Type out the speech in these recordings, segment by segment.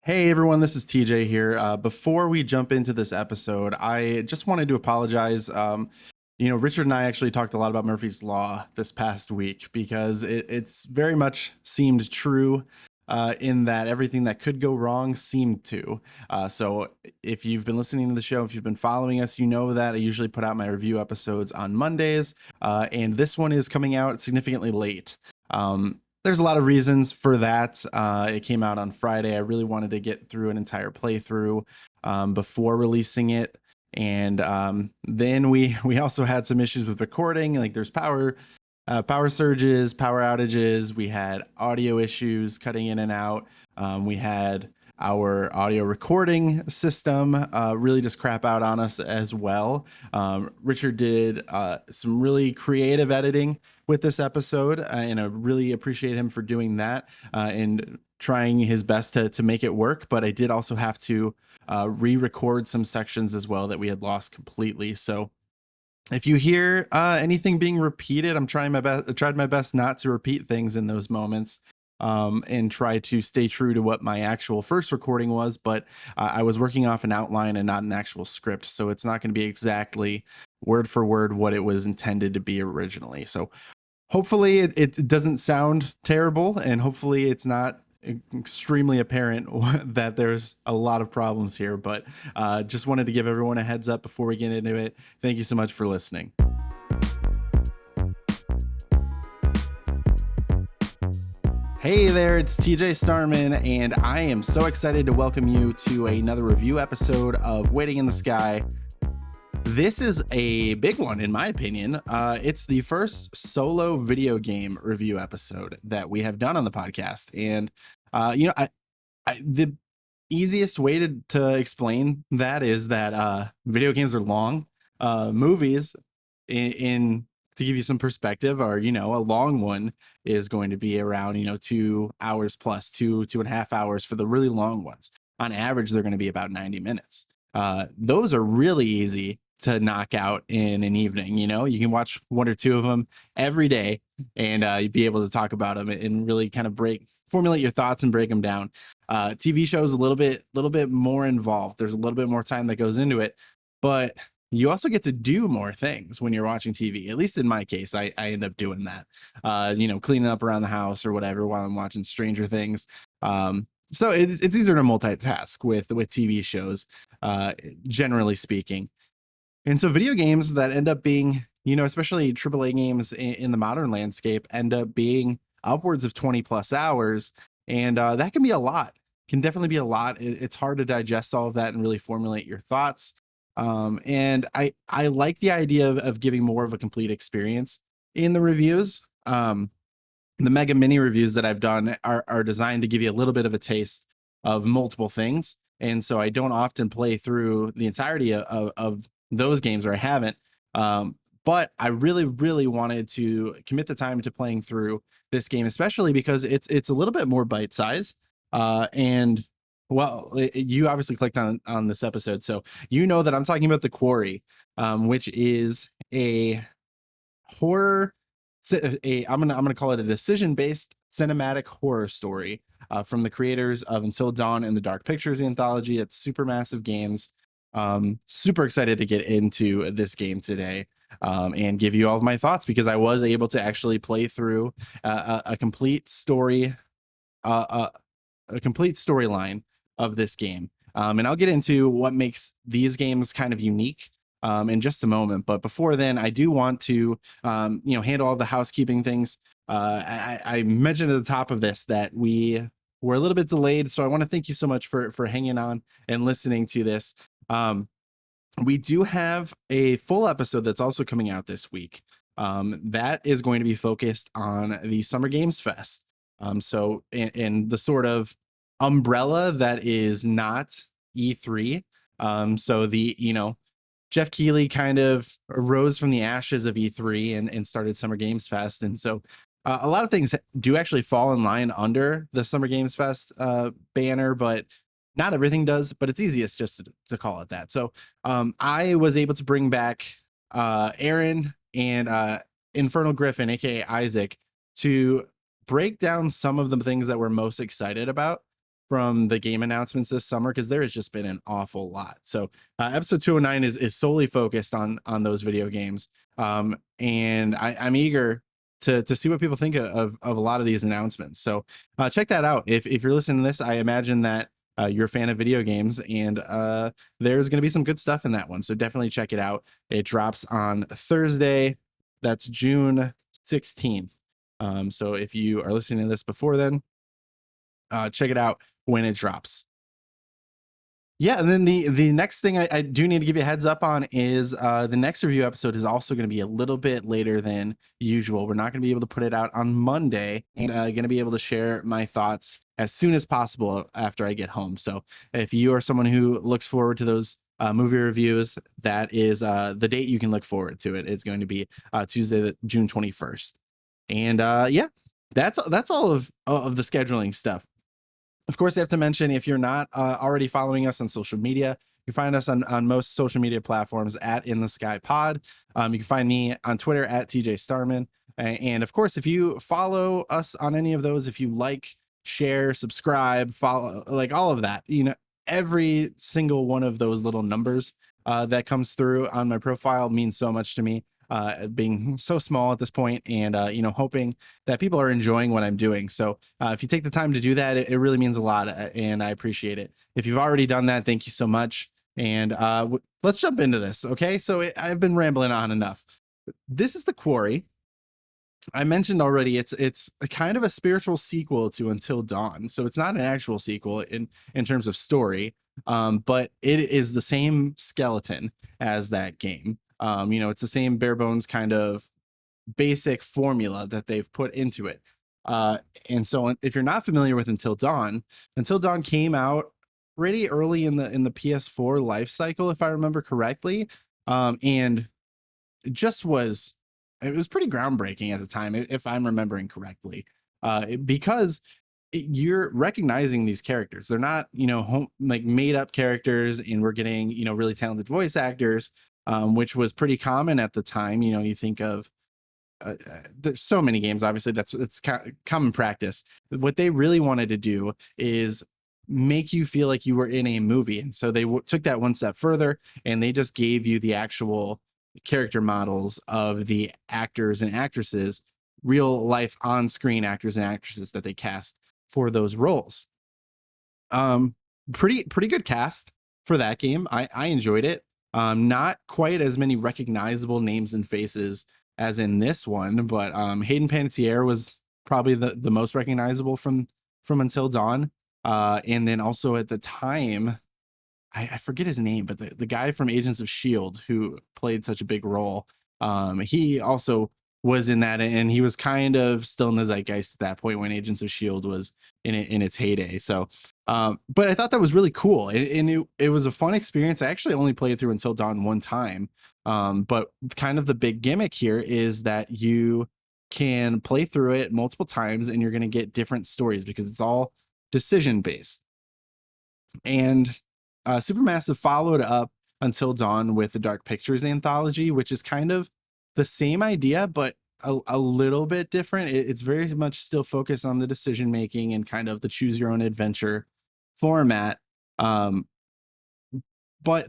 Hey everyone, this is TJ here. Before we jump into this episode, I just wanted to apologize. Richard and I actually talked a lot about Murphy's Law this past week because it's very much seemed true in that everything that could go wrong seemed to. So if you've been listening to the show, if you've been following us, you know that I usually put out my review episodes on Mondays, and this one is coming out significantly late. There's a lot of reasons for that. It came out on Friday. I really wanted to get through an entire playthrough before releasing it. And then we also had some issues with recording. Like there's power surges, power outages. We had audio issues cutting in and out. We had our audio recording system really just crap out on us as well. Richard did some really creative editing with this episode, and I really appreciate him for doing that and trying his best to make it work. But I did also have to re-record some sections as well that we had lost completely. So if you hear anything being repeated, I'm trying my best. I tried my best not to repeat things in those moments, and try to stay true to what my actual first recording was. But I was working off an outline and not an actual script, so it's not going to be exactly word for word what it was intended to be originally. So hopefully it doesn't sound terrible, and hopefully it's not extremely apparent that there's a lot of problems here, but just wanted to give everyone a heads up before we get into it. Thank you so much for listening. Hey there, it's TJ Starman, and I am so excited to welcome you to another review episode of Waiting in the Sky. This is a big one, in my opinion. It's the first solo video game review episode that we have done on the podcast. And, the easiest way to explain that is that video games are long. Movies, to give you some perspective, are, a long one is going to be around, 2 hours plus, 2.5 hours for the really long ones. On average, they're going to be about 90 minutes. Those are really easy to knock out in an evening. You can watch one or two of them every day, and you'd be able to talk about them and really kind of formulate your thoughts and break them down. TV shows a little bit more involved. There's a little bit more time that goes into it, but you also get to do more things when you're watching TV. At least in my case, I end up doing that. Cleaning up around the house or whatever while I'm watching Stranger Things. So it's easier to multitask with TV shows, generally speaking. And so video games that end up being, especially AAA games in the modern landscape, end up being upwards of 20 plus hours. And that can be a lot, can definitely be a lot. It's hard to digest all of that and really formulate your thoughts. And I like the idea of giving more of a complete experience in the reviews. The mega mini reviews that I've done are designed to give you a little bit of a taste of multiple things. And so I don't often play through the entirety of those games, or I haven't. But I really, really wanted to commit the time to playing through this game, especially because it's a little bit more bite size. And well, you obviously clicked on this episode, so you know that I'm talking about the Quarry, which is a horror. I'm gonna call it a decision-based cinematic horror story from the creators of Until Dawn and the Dark Pictures anthology at Supermassive Games. Super excited to get into this game today and give you all of my thoughts, because I was able to actually play through a complete story, a complete storyline of this game. And I'll get into what makes these games kind of unique in just a moment. But before then, I do want to, handle all the housekeeping things. I mentioned at the top of this that we were a little bit delayed, so I want to thank you so much for hanging on and listening to this. We do have a full episode that's also coming out this week. That is going to be focused on the Summer Games Fest. So in the sort of umbrella that is not E3. So Jeff Keighley kind of arose from the ashes of E3 and started Summer Games Fest. And so a lot of things do actually fall in line under the Summer Games Fest banner, but not everything does, but it's easiest just to call it that. So I was able to bring back Aaron and Infernal Griffin, aka Isaac, to break down some of the things that we're most excited about from the game announcements this summer, because there has just been an awful lot. So episode 209 is solely focused on those video games. And I'm eager to see what people think of a lot of these announcements. So check that out. If you're listening to this, I imagine that you're a fan of video games, and there's going to be some good stuff in that one. So definitely check it out. It drops on Thursday. That's June 16th. So if you are listening to this before then, check it out when it drops. Yeah, and then the next thing I do need to give you a heads up on is the next review episode is also going to be a little bit later than usual. We're not going to be able to put it out on Monday, and going to be able to share my thoughts as soon as possible after I get home. So if you are someone who looks forward to those movie reviews, that is the date you can look forward to it. It's going to be Tuesday, June 21st. And yeah, that's all of the scheduling stuff. Of course, I have to mention, if you're not already following us on social media, you find us on most social media platforms at In the Sky Pod. You can find me on Twitter at TJ Starman. And of course, if you follow us on any of those, if you like, share, subscribe, follow, like all of that, every single one of those little numbers that comes through on my profile means so much to me. Being so small at this point, and hoping that people are enjoying what I'm doing. So if you take the time to do that, it really means a lot, and I appreciate it. If you've already done that, thank you so much. And let's jump into this. Okay, so I've been rambling on enough. This is the Quarry. I mentioned already, it's a kind of a spiritual sequel to Until Dawn. So it's not an actual sequel in terms of story, but it is the same skeleton as that game. It's the same bare bones kind of basic formula that they've put into it. And so if you're not familiar with Until Dawn came out pretty early in the PS4 life cycle, if I remember correctly. And it just it was pretty groundbreaking at the time, if I'm remembering correctly, because you're recognizing these characters. They're not, like made up characters, and we're getting, really talented voice actors, which was pretty common at the time. You think of there's so many games, obviously it's common practice. What they really wanted to do is make you feel like you were in a movie, and so they took that one step further, and they just gave you the actual character models of the actors and actresses, real life on-screen actors and actresses that they cast for those roles. Pretty good cast for that game. I enjoyed it. Not quite as many recognizable names and faces as in this one, but Hayden Panettiere was probably the most recognizable from Until Dawn. And then also at the time, I forget his name, but the guy from Agents of S.H.I.E.L.D. who played such a big role, he also was in that, and he was kind of still in the zeitgeist at that point when Agents of S.H.I.E.L.D. was in its heyday. So, but I thought that was really cool, and it was a fun experience. I actually only played through Until Dawn one time, but kind of the big gimmick here is that you can play through it multiple times, and you're going to get different stories because it's all decision based. And Supermassive followed up Until Dawn with the Dark Pictures anthology, which is kind of the same idea, but a little bit different. It's very much still focused on the decision making and kind of the choose your own adventure format. But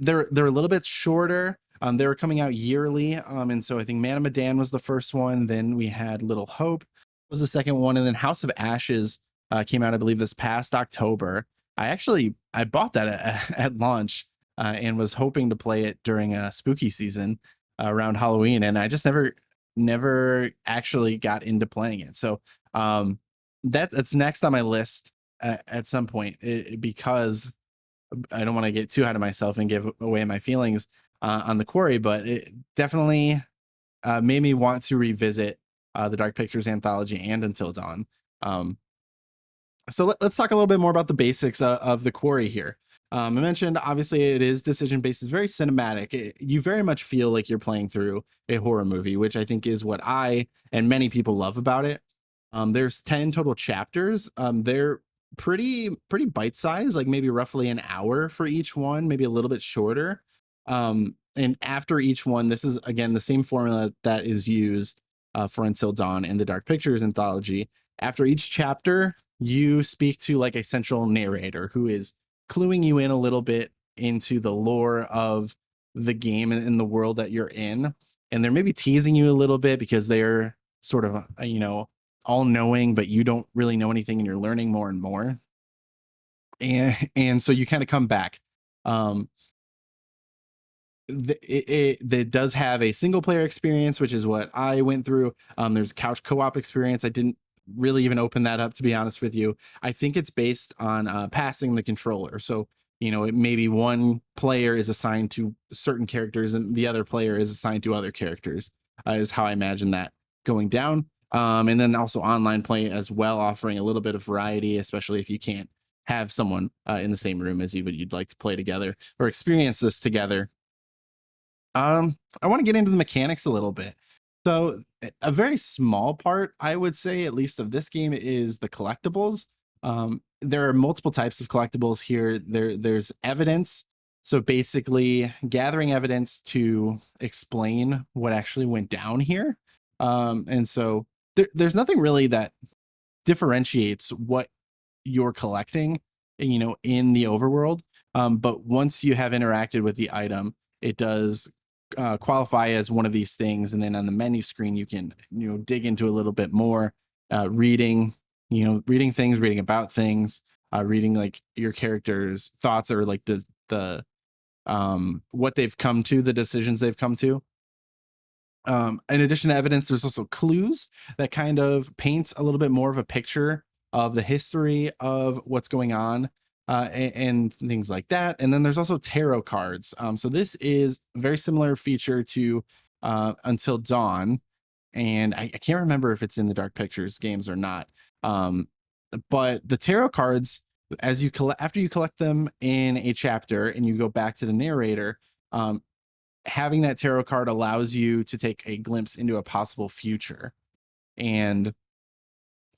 they're a little bit shorter. They were coming out yearly. And so I think Man of Medan was the first one. Then we had Little Hope was the second one. And then House of Ashes came out, I believe, this past October. I bought that at launch and was hoping to play it during a spooky season around Halloween. And I just never actually got into playing it. So that's next on my list at some point, because I don't want to get too ahead of myself and give away my feelings on the Quarry, but it definitely made me want to revisit the Dark Pictures anthology and Until Dawn. So let's talk a little bit more about the basics of the Quarry here. I mentioned, obviously, it is decision based. It's very cinematic. You very much feel like you're playing through a horror movie, which I think is what I and many people love about it. There's 10 total chapters. They're pretty bite sized, like maybe roughly an hour for each one, maybe a little bit shorter. And after each one, this is again the same formula that is used for Until Dawn and the Dark Pictures anthology. After each chapter, you speak to like a central narrator who is cluing you in a little bit into the lore of the game and in the world that you're in. And they're maybe teasing you a little bit because they're sort of, all knowing, but you don't really know anything and you're learning more and more. And so you kind of come back. Um, it does have a single player experience, which is what I went through. There's couch co-op experience. I didn't really even open that up, to be honest with you. I think it's based on passing the controller. So, it maybe one player is assigned to certain characters and the other player is assigned to other characters, is how I imagine that going down. And then also online play as well, offering a little bit of variety, especially if you can't have someone in the same room as you, but you'd like to play together or experience this together. I want to get into the mechanics a little bit. So, a very small part, I would say, at least of this game, is the collectibles. There are multiple types of collectibles here. There's evidence. So basically, gathering evidence to explain what actually went down here. And so there's nothing really that differentiates what you're collecting, in the overworld. But once you have interacted with the item, it does qualify as one of these things. And then on the menu screen, you can, dig into a little bit more, reading, reading things, reading about things, reading like your character's thoughts or like the what they've come to, the decisions they've come to. In addition to evidence, there's also clues that kind of paints a little bit more of a picture of the history of what's going on, and things like that. And then there's also tarot cards. So this is a very similar feature to Until Dawn, and I can't remember if it's in the Dark Pictures games or not. Um, but the tarot cards, as you collect after you collect them in a chapter and you go back to the narrator, having that tarot card allows you to take a glimpse into a possible future. And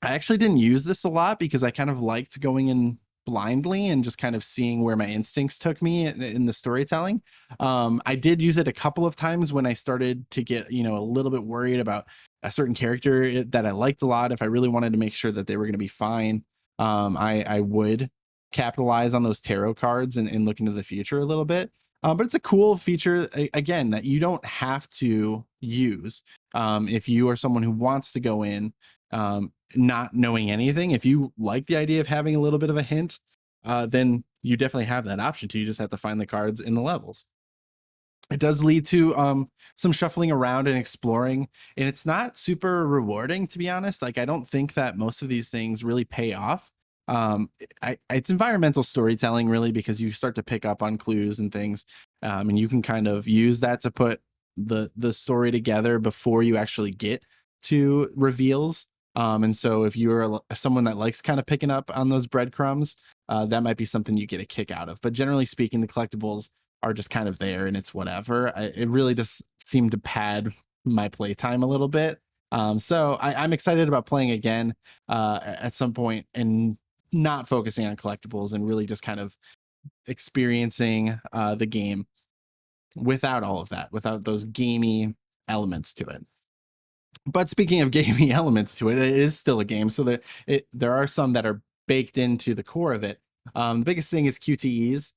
I actually didn't use this a lot because I kind of liked going in blindly and just kind of seeing where my instincts took me in the storytelling. I did use it a couple of times when I started to get, a little bit worried about a certain character that I liked a lot. If I really wanted to make sure that they were going to be fine, I would capitalize on those tarot cards and look into the future a little bit. But it's a cool feature, again, that you don't have to use. If you are someone who wants to go in, not knowing anything, if you like the idea of having a little bit of a hint, then you definitely have that option too. You just have to find the cards in the levels. It does lead to some shuffling around and exploring, and it's not super rewarding, to be honest. Like, I don't think that most of these things really pay off. It's environmental storytelling, really, because you start to pick up on clues and things, and you can kind of use that to put the story together before you actually get to reveals. And so if you're someone that likes kind of picking up on those breadcrumbs, that might be something you get a kick out of. But generally speaking, the collectibles are just kind of there and it's whatever. It really just seemed to pad my playtime a little bit. So I'm excited about playing again at some point and not focusing on collectibles and really just kind of experiencing the game without all of that, without those gamey elements to it. But speaking of gaming elements to it, it is still a game. So there are some that are baked into the core of it. The biggest thing is QTEs.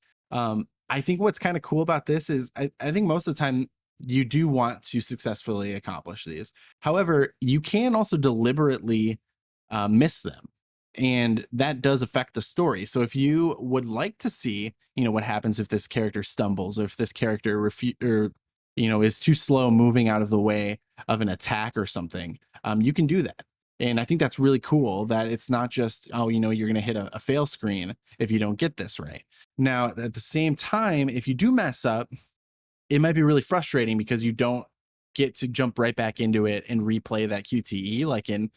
I think what's kind of cool about this is I think most of the time you do want to successfully accomplish these. However, you can also deliberately miss them. And that does affect the story. So if you would like to see, what happens if this character stumbles or if this character is too slow moving out of the way of an attack or something, you can do that. And I think that's really cool that it's not just, oh, you're going to hit a fail screen if you don't get this right. Now, at the same time, if you do mess up, it might be really frustrating because you don't get to jump right back into it and replay that QTE like in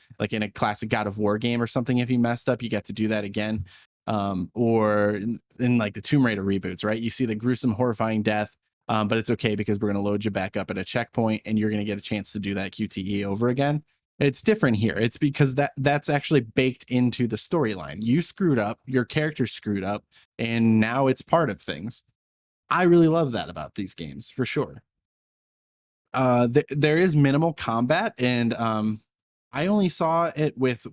a classic God of War game or something. If you messed up, you get to do that again. Or in like the Tomb Raider reboots, right? You see the gruesome, horrifying death, but it's okay because we're going to load you back up at a checkpoint and you're going to get a chance to do that QTE over again. It's different here. It's because that's actually baked into the storyline. You screwed up, your character screwed up, and now it's part of things. I really love that about these games for sure. There is minimal combat, and I only saw it with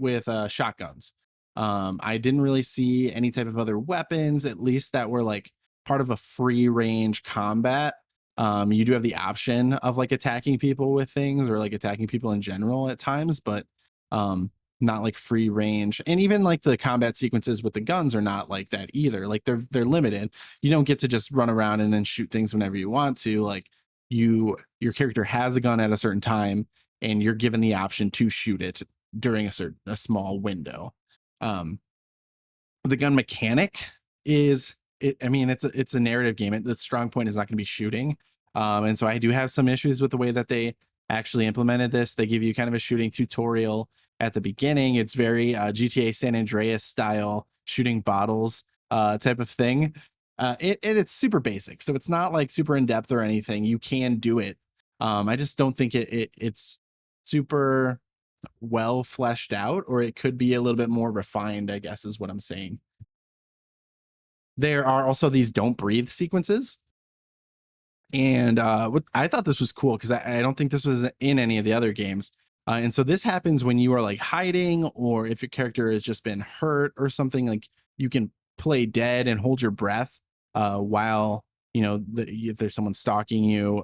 shotguns. I didn't really see any type of other weapons, at least that were like part of a free range combat. You do have the option of like attacking people with things or like attacking people in general at times, but um, not like free range. And even like the combat sequences with the guns are not like that either. Like they're limited. You don't get to just run around and then shoot things whenever you want to. Like your character has a gun at a certain time, and you're given the option to shoot it during a small window. Um, the gun mechanic is it, I mean, it's a narrative game. The strong point is not going to be shooting. And so I do have some issues with the way that they actually implemented this. They give you kind of a shooting tutorial at the beginning. It's very GTA San Andreas style shooting bottles type of thing. It's super basic, so it's not like super in depth or anything. You can do it. I just don't think it's super well fleshed out, or it could be a little bit more refined, I guess is what I'm saying. There are also these don't breathe sequences. And what I thought this was cool because I don't think this was in any of the other games. And so this happens when you are like hiding, or if your character has just been hurt or something. Like you can play dead and hold your breath while if there's someone stalking you.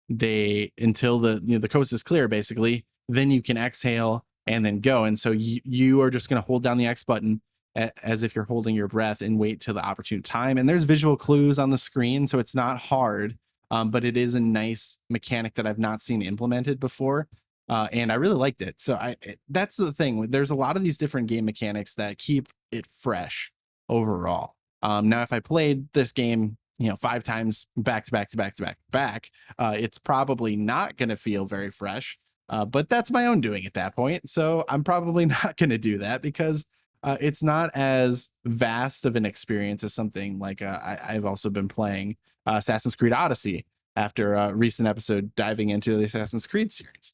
They until the coast is clear, basically. Then you can exhale and then go. And so you are just going to hold down the X button as if you're holding your breath and wait till the opportune time. And there's visual clues on the screen, so it's not hard, but it is a nice mechanic that I've not seen implemented before. And I really liked it. So that's the thing. There's a lot of these different game mechanics that keep it fresh overall. Now, if I played this game, 5 times back to back to back to back to back, it's probably not going to feel very fresh. But that's my own doing at that point. So I'm probably not going to do that because it's not as vast of an experience as something like I've also been playing Assassin's Creed Odyssey after a recent episode diving into the Assassin's Creed series.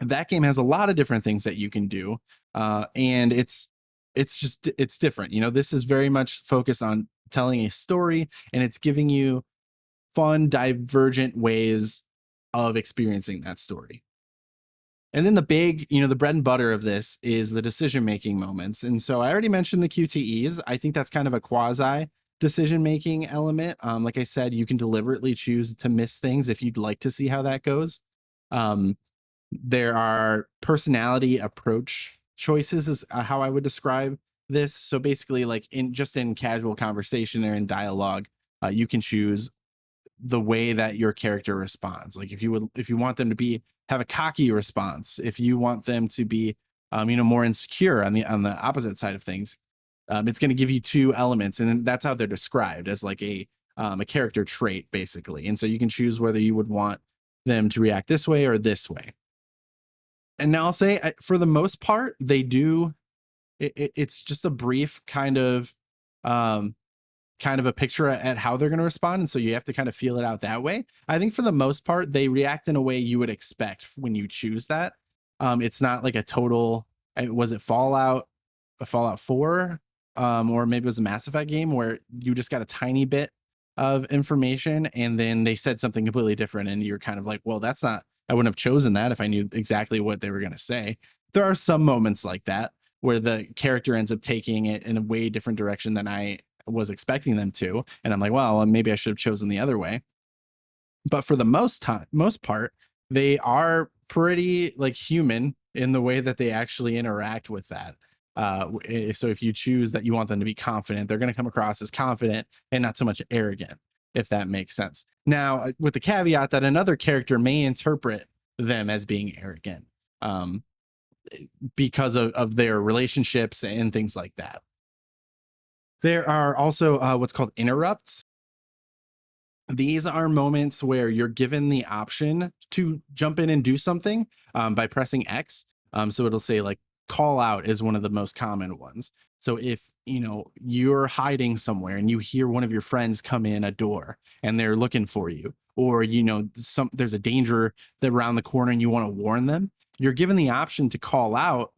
That game has a lot of different things that you can do, and it's different. This is very much focused on telling a story, and it's giving you fun, divergent ways of experiencing that story. And then the bread and butter of this is the decision making moments. And so I already mentioned the QTEs. I think that's kind of a quasi decision making element. Like I said, you can deliberately choose to miss things if you'd like to see how that goes. There are personality approach choices, is how I would describe this. So basically, like in casual conversation or in dialogue, you can choose the way that your character responds. Like if you want them to have a cocky response, if you want them to be more insecure on the opposite side of things, it's going to give you two elements, and that's how they're described, as like a character trait basically. And so you can choose whether you would want them to react this way or this way. And now I'll say, for the most part, they do. It's just a brief kind of a picture at how they're going to respond. And so you have to kind of feel it out that way. I think for the most part, they react in a way you would expect when you choose that. It's not like a total, was it a Fallout 4? Or maybe it was a Mass Effect game where you just got a tiny bit of information and then they said something completely different. And you're kind of like, well, I wouldn't have chosen that if I knew exactly what they were going to say. There are some moments like that where the character ends up taking it in a way different direction than I was expecting them to, and I'm like, well, maybe I should have chosen the other way. But for the most part, they are pretty like human in the way that they actually interact with that. So if you choose that you want them to be confident, they're going to come across as confident and not so much arrogant, if that makes sense. Now, with the caveat that another character may interpret them as being arrogant, because of their relationships and things like that. There are also what's called interrupts. These are moments where you're given the option to jump in and do something by pressing X. So it'll say like call out is one of the most common ones. So if you're hiding somewhere and you hear one of your friends come in a door and they're looking for you, or there's a danger that around the corner and you want to warn them, you're given the option to call out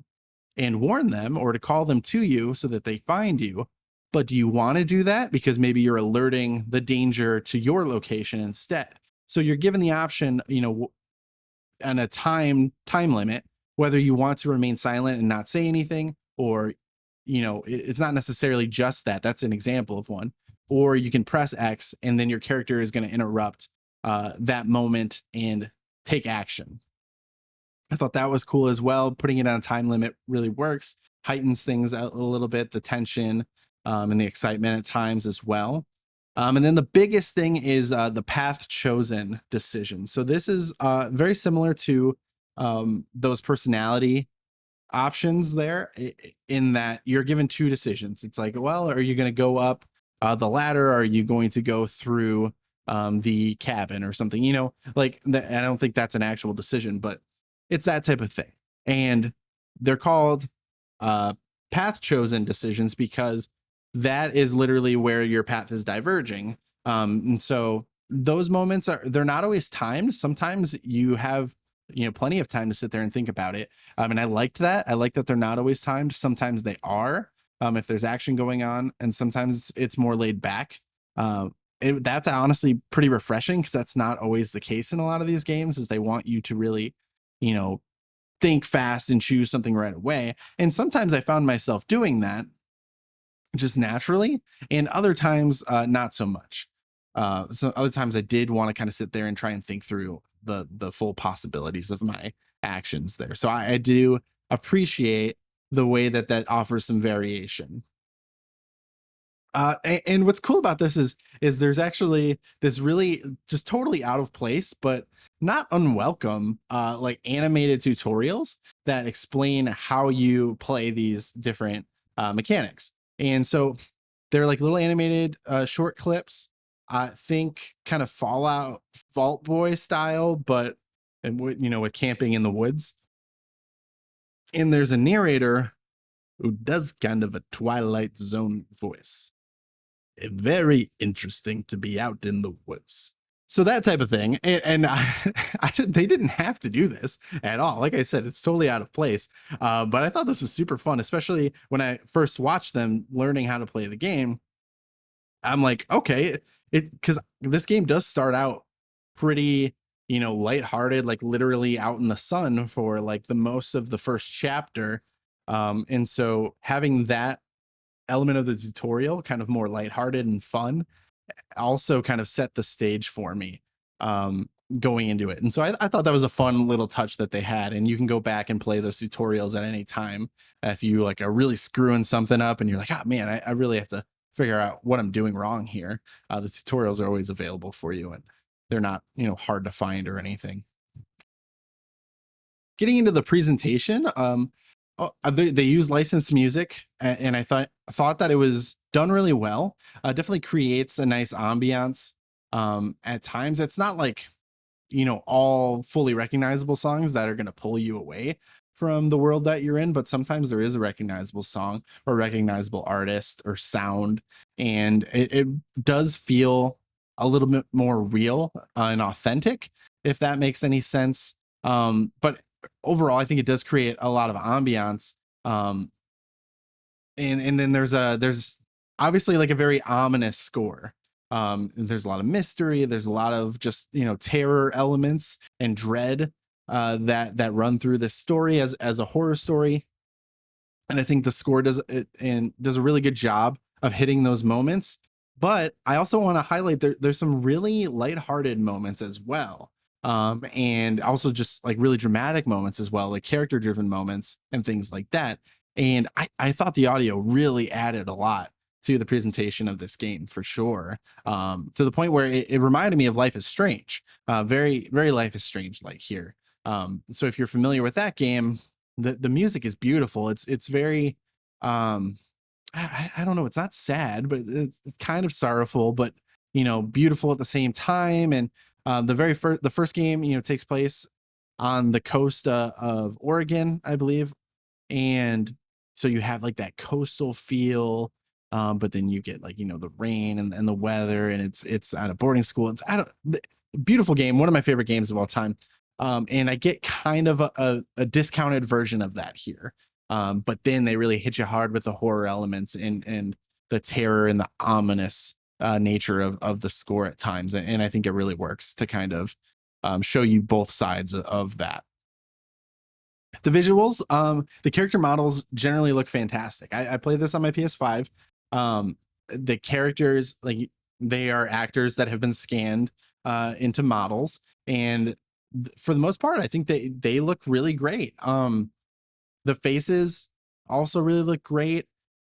and warn them, or to call them to you so that they find you. But do you want to do that? Because maybe you're alerting the danger to your location instead. So you're given the option, and a time limit, whether you want to remain silent and not say anything, or it's not necessarily just that. That's an example of one. Or you can press X, and then your character is going to interrupt that moment and take action. I thought that was cool as well. Putting it on a time limit really works, heightens things a little bit, the tension and the excitement at times as well. And then the biggest thing is the path chosen decision. So this is very similar to those personality options there, in that you're given two decisions. It's like, well, are you going to go up the ladder? Or are you going to go through the cabin or something? Like I don't think that's an actual decision, but it's that type of thing. And they're called uh, path chosen decisions because that is literally where your path is diverging. And so those moments they're not always timed. Sometimes you have plenty of time to sit there and think about it. And I liked that. I like that they're not always timed. Sometimes they are, if there's action going on, and sometimes it's more laid back. That's honestly pretty refreshing, because that's not always the case in a lot of these games. Is they want you to really, you know, think fast and choose something right away. And sometimes I found myself doing that just naturally, and other times not so much. So other times I did want to kind of sit there and try and think through the full possibilities of my actions there. So I do appreciate the way that that offers some variation. And what's cool about this is there's actually this really just totally out of place, but not unwelcome, like animated tutorials that explain how you play these different mechanics. And so they're like little animated short clips. I think kind of Fallout Vault Boy style, but and with camping in the woods. And there's a narrator who does kind of a Twilight Zone voice. Very interesting to be out in the woods. So that type of thing. And they didn't have to do this at all. Like I said, it's totally out of place. But I thought this was super fun, especially when I first watched them learning how to play the game. I'm like, okay, because this game does start out pretty, lighthearted, like literally out in the sun for like the most of the first chapter. And so having that element of the tutorial kind of more lighthearted and fun also kind of set the stage for me going into it. And so I thought that was a fun little touch that they had. And you can go back and play those tutorials at any time if you like are really screwing something up and you're like, oh man, I really have to figure out what I'm doing wrong here. The tutorials are always available for you, and they're not hard to find or anything. Getting into the presentation, they use licensed music, and I thought that it was done really well. Definitely creates a nice ambiance. At times, it's not like all fully recognizable songs that are going to pull you away from the world that you're in, but sometimes there is a recognizable song or recognizable artist or sound, and it does feel a little bit more real and authentic, if that makes any sense. But overall, I think it does create a lot of ambiance. Um, and then there's obviously like a very ominous score. There's a lot of mystery. There's a lot of just terror elements and dread that run through this story as a horror story. And I think the score does it and does a really good job of hitting those moments. But I also want to highlight there's some really lighthearted moments as well. And also just like really dramatic moments as well, like character driven moments and things like that. And I thought the audio really added a lot to the presentation of this game for sure. To the point where it reminded me of Life is Strange, very, very Life is Strange like here. So if you're familiar with that game, the music is beautiful. It's very I don't know, it's not sad, but it's kind of sorrowful, but beautiful at the same time. And the first game takes place on the coast of Oregon, I believe. And so you have like that coastal feel, but then you get like the rain and the weather, and it's at a boarding school. It's beautiful game, one of my favorite games of all time. And I get kind of a discounted version of that here. But then they really hit you hard with the horror elements and the terror and the ominous nature of the score at times. And I think it really works to kind of show you both sides of that. The visuals, the character models generally look fantastic. I played this on my PS5. The characters, like, they are actors that have been scanned into models, and for the most part, I think they look really great. The faces also really look great.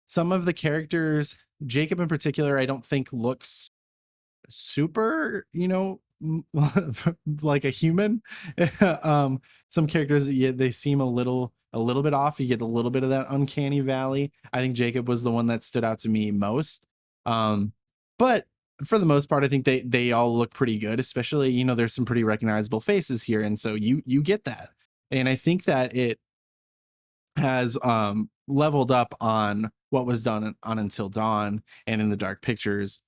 Some of the characters, Jacob in particular, I don't think looks super, like a human. um some characters, yeah, they seem a little bit off. You get a little bit of that uncanny valley. I think Jacob was the one that stood out to me most. Um but for the most part, I think they all look pretty good, especially, there's some pretty recognizable faces here, and so you get that. And I think that it has leveled up on what was done on Until Dawn and in the Dark Pictures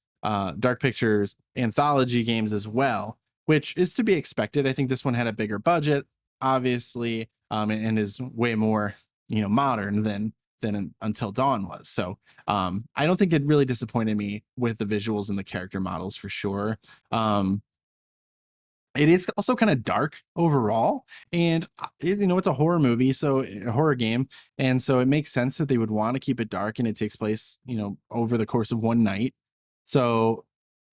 anthology games as well, which is to be expected. I think this one had a bigger budget, obviously, and is way more, modern than Until Dawn was. So I don't think it really disappointed me with the visuals and the character models for sure. It is also kind of dark overall, and it's a horror movie, so a horror game, and so it makes sense that they would want to keep it dark, and it takes place, over the course of one night. So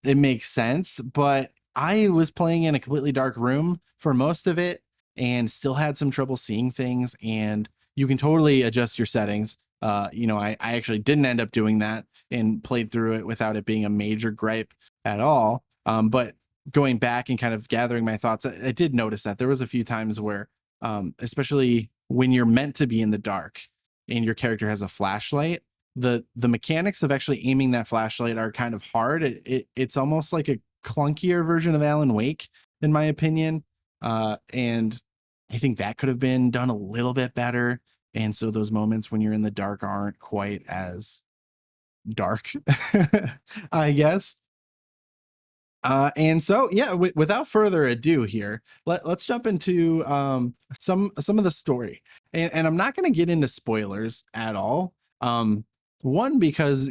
it makes sense. But I was playing in a completely dark room for most of it and still had some trouble seeing things, and you can totally adjust your settings. I actually didn't end up doing that and played through it without it being a major gripe at all. But going back and kind of gathering my thoughts, I did notice that there was a few times where, especially when you're meant to be in the dark and your character has a flashlight, the mechanics of actually aiming that flashlight are kind of hard. It's almost like a clunkier version of Alan Wake, in my opinion. And I think that could have been done a little bit better. And so those moments when you're in the dark aren't quite as dark, I guess. And so, yeah, without further ado here, let's jump into some of the story. And I'm not going to get into spoilers at all. One, because,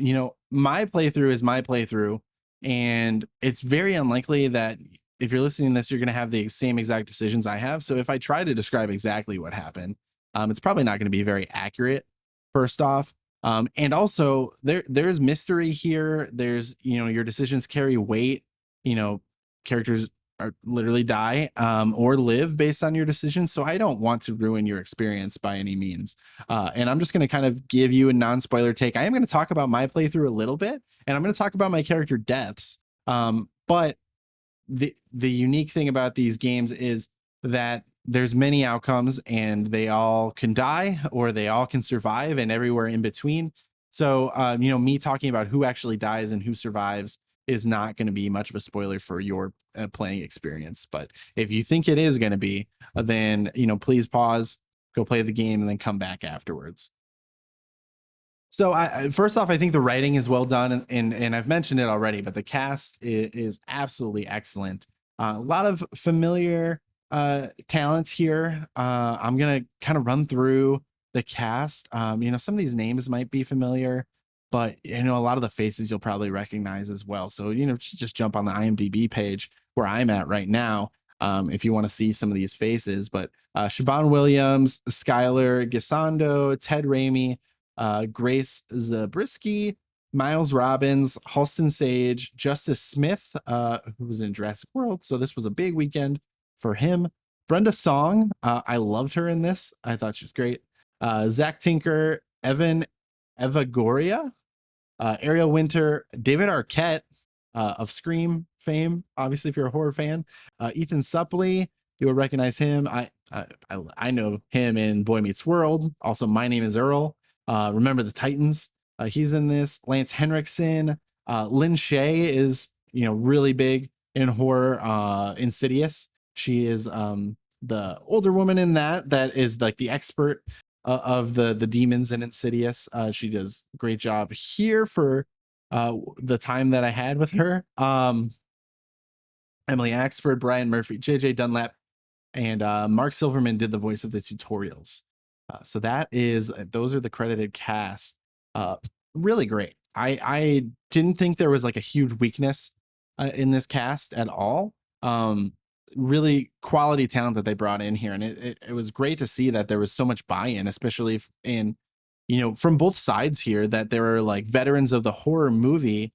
my playthrough is my playthrough, and it's very unlikely that if you're listening to this, you're going to have the same exact decisions I have. So if I try to describe exactly what happened, it's probably not going to be very accurate, first off. And also, there's mystery here. There's, your decisions carry weight. you know Characters are literally die, or live based on your decisions, so I don't want to ruin your experience by any means. And I'm just going to kind of give you a non-spoiler take. I am going to talk about my playthrough a little bit, and I'm going to talk about my character deaths. But the unique thing about these games is that there's many outcomes, and they all can die or they all can survive, and everywhere in between. So me talking about who actually dies and who survives is not going to be much of a spoiler for your playing experience. But if you think it is going to be, then please pause, go play the game, and then come back afterwards. So first off, I think the writing is well done, and I've mentioned it already, but the cast is absolutely excellent. A lot of familiar talents here. I'm gonna kind of run through the cast. Some of these names might be familiar, but a lot of the faces you'll probably recognize as well. So just jump on the IMDb page where I'm at right now, if you want to see some of these faces. But Siobhan Williams, Skylar Gisando, Ted Raimi, Grace Zabriskie, Miles Robbins, Halston Sage, Justice Smith, who was in Jurassic World. So this was a big weekend for him. Brenda Song, I loved her in this. I thought she was great. Zach Tinker, Evan Evagoria, Ariel Winter, David Arquette, of Scream fame, obviously, if you're a horror fan. Ethan Suplee, you would recognize him. I know him in Boy Meets World. Also, My Name is Earl. Remember the Titans. He's in this. Lance Henriksen. Lynn Shay is really big in horror. Insidious. She is the older woman in that is like the expert of the demons in Insidious. She does a great job here for the time that I had with her. Emily Axford, Brian Murphy, JJ Dunlap, and Mark Silverman did the voice of the tutorials. So those are the credited cast. Really great. I didn't think there was like a huge weakness in this cast at all. really quality talent that they brought in here, and it was great to see that there was so much buy-in, especially in from both sides here, that there are like veterans of the horror movie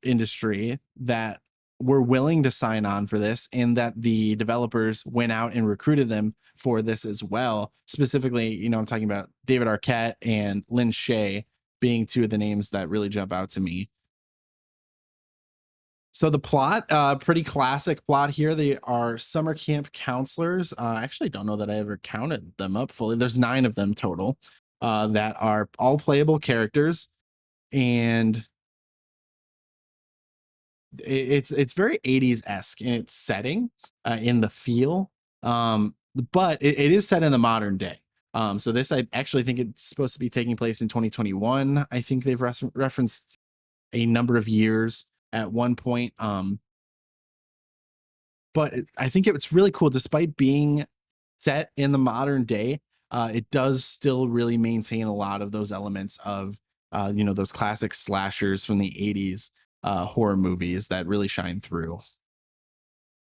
industry that were willing to sign on for this, and that the developers went out and recruited them for this as well. Specifically, I'm talking about David Arquette and Lynn Shay being two of the names that really jump out to me. So the plot, pretty classic plot here. They are summer camp counselors. I actually don't know that I ever counted them up fully. There's 9 of them total, that are all playable characters, and it's very 80s esque in its setting, in the feel, but it is set in the modern day. So this, I actually think it's supposed to be taking place in 2021. I think they've referenced a number of years at one point. But I think it's really cool, despite being set in the modern day. It does still really maintain a lot of those elements of, those classic slashers from the 80s, horror movies that really shine through.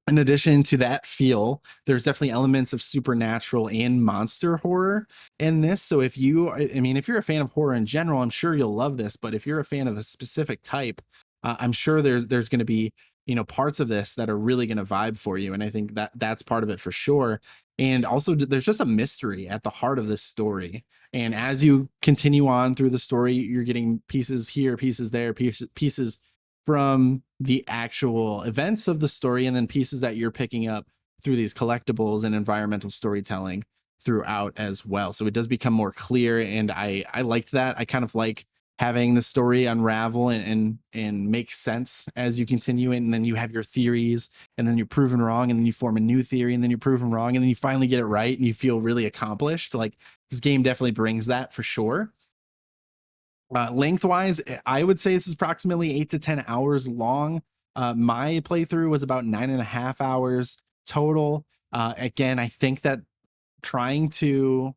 In addition to that feel, there's definitely elements of supernatural and monster horror in this. So if you're a fan of horror in general, I'm sure you'll love this. But if you're a fan of a specific type, I'm sure there's going to be parts of this that are really going to vibe for you, and I think that that's part of it for sure. And also, there's just a mystery at the heart of this story. And as you continue on through the story, you're getting pieces here, pieces there, pieces from the actual events of the story, and then pieces that you're picking up through these collectibles and environmental storytelling throughout as well. So it does become more clear, and I liked that. I kind of like having the story unravel and make sense as you continue it, and then you have your theories, and then you're proven wrong, and then you form a new theory, and then you're proven wrong, and then you finally get it right, and you feel really accomplished. Like, this game definitely brings that for sure. Lengthwise, I would say this is approximately 8 to 10 hours long. My playthrough was about 9.5 hours total. Again, I think that trying to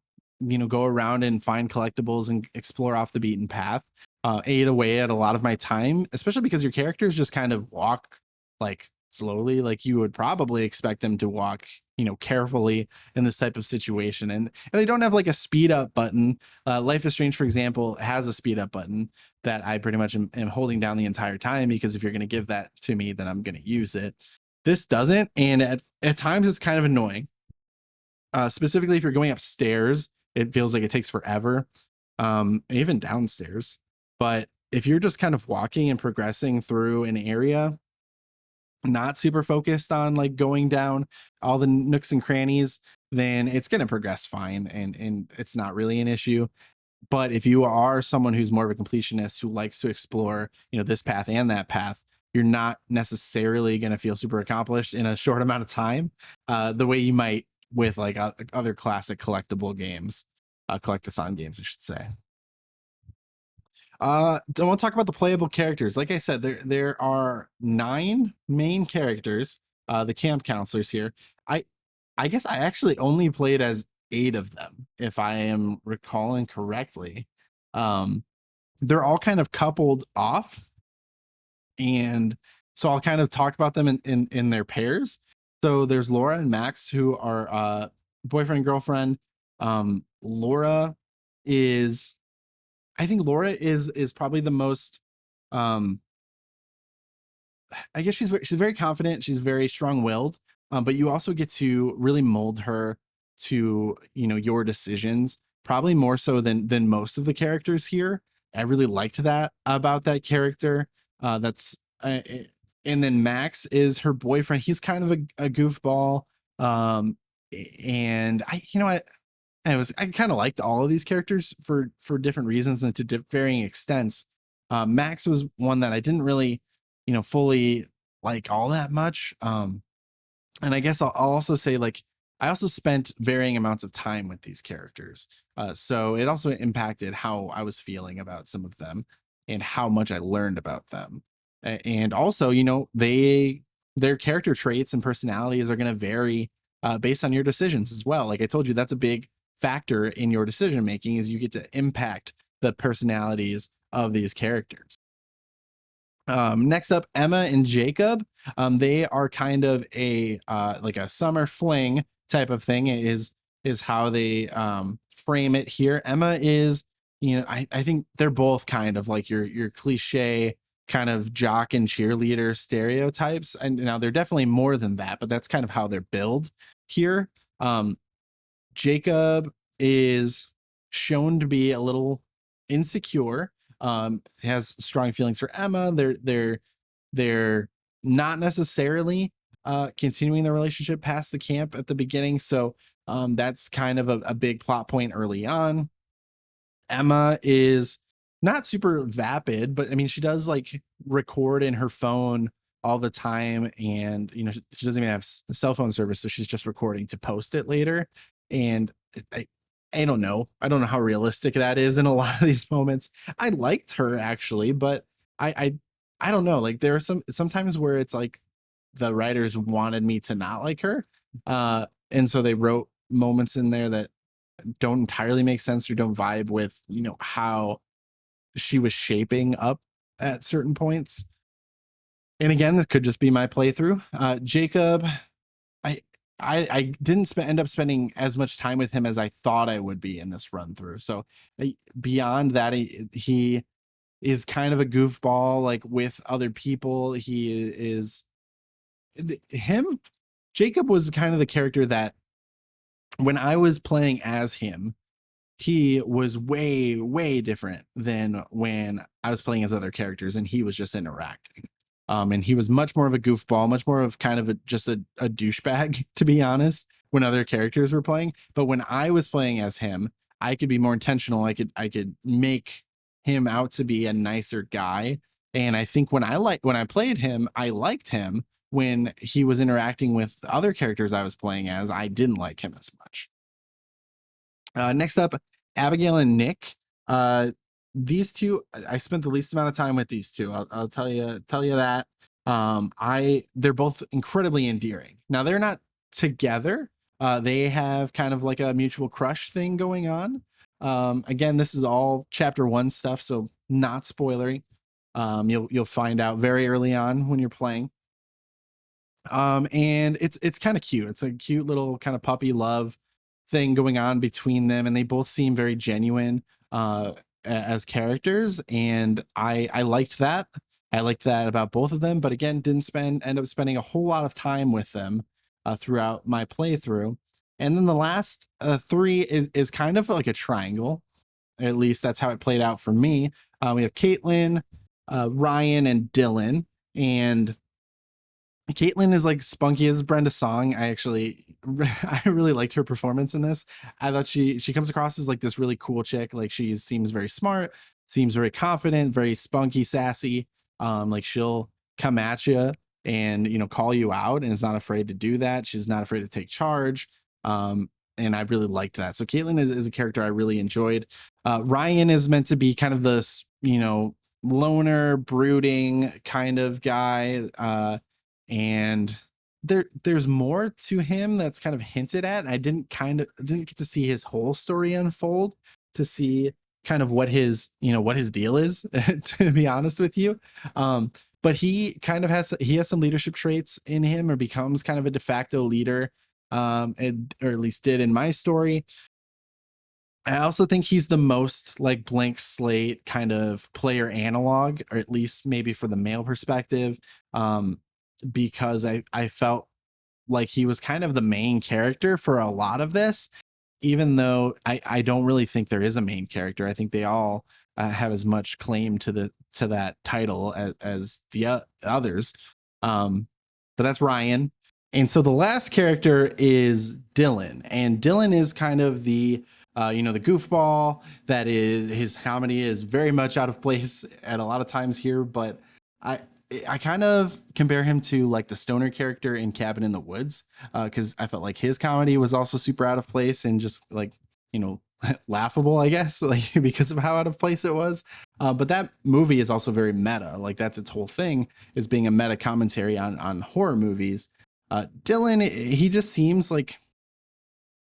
go around and find collectibles and explore off the beaten path ate away at a lot of my time, especially because your characters just kind of walk like slowly, like you would probably expect them to walk carefully in this type of situation. And they don't have like a speed up button. Life is Strange, for example, has a speed up button that I pretty much am holding down the entire time, because if you're going to give that to me, then I'm going to use it. This doesn't, and at times it's kind of annoying. Specifically, if you're going upstairs, it feels like it takes forever, even downstairs. But if you're just kind of walking and progressing through an area, not super focused on like going down all the nooks and crannies, then it's going to progress fine, and it's not really an issue. But if you are someone who's more of a completionist who likes to explore, this path and that path, you're not necessarily going to feel super accomplished in a short amount of time, the way you might with like other classic collectible games, collectathon games, I should say. I want to talk about the playable characters. Like I said, there are 9 main characters, the camp counselors here. I I guess I actually only played as 8 of them, if I am recalling correctly. Um, they're all kind of coupled off, and so I'll kind of talk about them in their pairs. So there's Laura and Max, who are boyfriend and girlfriend. Laura is I think Laura is probably the most, um I guess she's very confident, she's very strong-willed, but you also get to really mold her to, your decisions, probably more so than most of the characters here. I really liked that about that character. That's and then Max is her boyfriend. He's kind of a goofball, um, and I kind of liked all of these characters for different reasons and to varying extents. Max was one that I didn't really, fully like all that much. And I guess I'll also say, like, I also spent varying amounts of time with these characters, so it also impacted how I was feeling about some of them and how much I learned about them. And also, their character traits and personalities are going to vary based on your decisions as well. Like I told you, that's a big factor in your decision making, is you get to impact the personalities of these characters. Next up, Emma and Jacob. They are kind of a like a summer fling type of thing. Is how they frame it here. Emma is, I think they're both kind of like your cliche kind of jock and cheerleader stereotypes, and now they're definitely more than that, but that's kind of how they're billed here. Um, Jacob is shown to be a little insecure. Has strong feelings for Emma. They're not necessarily continuing their relationship past the camp at the beginning, so that's kind of a big plot point early on. Emma is not super vapid, but I mean, she does like record in her phone all the time, and she doesn't even have cell phone service, so she's just recording to post it later. And I, I don't know. I don't know how realistic that is in a lot of these moments. I liked her actually, but I I, I don't know. Like there are sometimes where it's like the writers wanted me to not like her, and so they wrote moments in there that don't entirely make sense or don't vibe with how she was shaping up at certain points. And again, this could just be my playthrough. Jacob, I I didn't end up spending as much time with him as I thought I would be in this run through. So beyond that, he is kind of a goofball, like with other people. He is him. Jacob was kind of the character that when I was playing as him, he was way, way different than when I was playing as other characters and he was just interacting. And he was much more of a goofball, much more of kind of just a douchebag, to be honest, when other characters were playing. But when I was playing as him, I could be more intentional. I could make him out to be a nicer guy. And I think when I played him, I liked him. When he was interacting with other characters I was playing as, I didn't like him as much. Next up, Abigail and Nick. These two, I spent the least amount of time with these two. I'll tell you that. They're both incredibly endearing. Now they're not together. They have kind of like a mutual crush thing going on. Again, this is all chapter 1 stuff, so not spoilery. You'll find out very early on when you're playing. And it's kind of cute. It's a cute little kind of puppy love thing going on between them, and they both seem very genuine as characters, and I liked that. I liked that about both of them, but again, didn't end up spending a whole lot of time with them throughout my playthrough. And then the last three is kind of like a triangle. At least that's how it played out for me. We have Caitlin, Ryan, and Dylan. And Caitlin is like spunky as Brenda Song. I really liked her performance in this. I thought she comes across as like this really cool chick. Like she seems very smart, seems very confident, very spunky, sassy. Like she'll come at you and call you out, and is not afraid to do that. She's not afraid to take charge. And I really liked that. So Caitlin is a character I really enjoyed. Ryan is meant to be kind of this, loner, brooding kind of guy. And there's more to him that's kind of hinted at. I didn't get to see his whole story unfold to see kind of what his deal is, to be honest with you. But he has some leadership traits in him, or becomes kind of a de facto leader, or at least did in my story. I also think he's the most like blank slate kind of player analog, or at least maybe for the male perspective, because I felt like he was kind of the main character for a lot of this, even though I don't really think there is a main character. I think they all have as much claim to that title as the others. But that's Ryan. And so the last character is Dylan, and Dylan is kind of the goofball that is. His comedy is very much out of place at a lot of times here, but I I kind of compare him to like the stoner character in Cabin in the Woods, because I felt like his comedy was also super out of place and just like laughable, I guess, like because of how out of place it was. But that movie is also very meta. Like that's its whole thing, is being a meta commentary on horror movies. Dylan, he just seems like,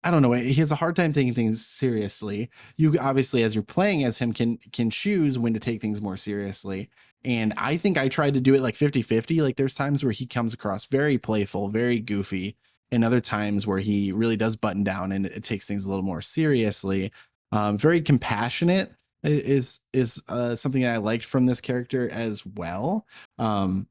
I don't know. He has a hard time taking things seriously. You obviously, as you're playing as him, can choose when to take things more seriously. And I think I tried to do it like 50-50. Like there's times where he comes across very playful, very goofy, and other times where he really does button down and it takes things a little more seriously. Very compassionate is something that I liked from this character as well. And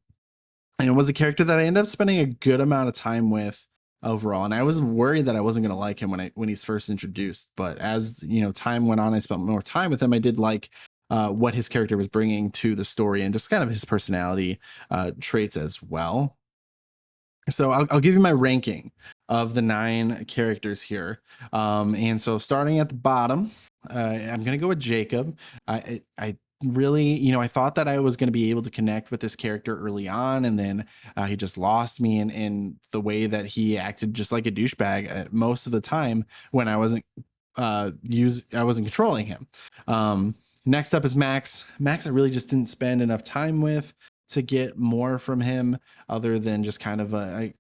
it was a character that I ended up spending a good amount of time with overall. And I was worried that I wasn't going to like him when he's first introduced. But as time went on, I spent more time with him. I did like what his character was bringing to the story and just kind of his personality traits as well. So I'll give you my ranking of the 9 characters here. And so starting at the bottom, I'm going to go with Jacob. I really, I thought that I was going to be able to connect with this character early on, and then he just lost me in the way that he acted just like a douchebag most of the time when I wasn't I wasn't controlling him. Next up is Max. Max, I really just didn't spend enough time with to get more from him other than just kind of a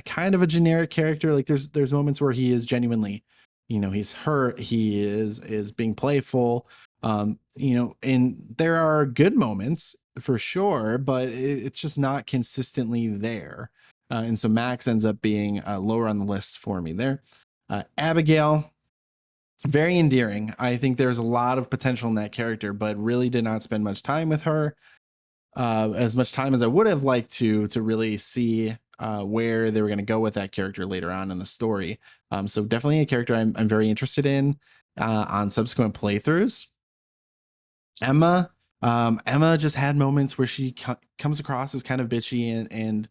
kind of a generic character. Like there's moments where he is genuinely, he's hurt, he is being playful, and there are good moments for sure, but it's just not consistently there. And so Max ends up being lower on the list for me there. Abigail, very endearing. I think there's a lot of potential in that character, but really did not spend much time with her. As much time as I would have liked to really see where they were going to go with that character later on in the story. So definitely a character I'm very interested in on subsequent playthroughs. Emma, Emma just had moments where she comes across as kind of bitchy and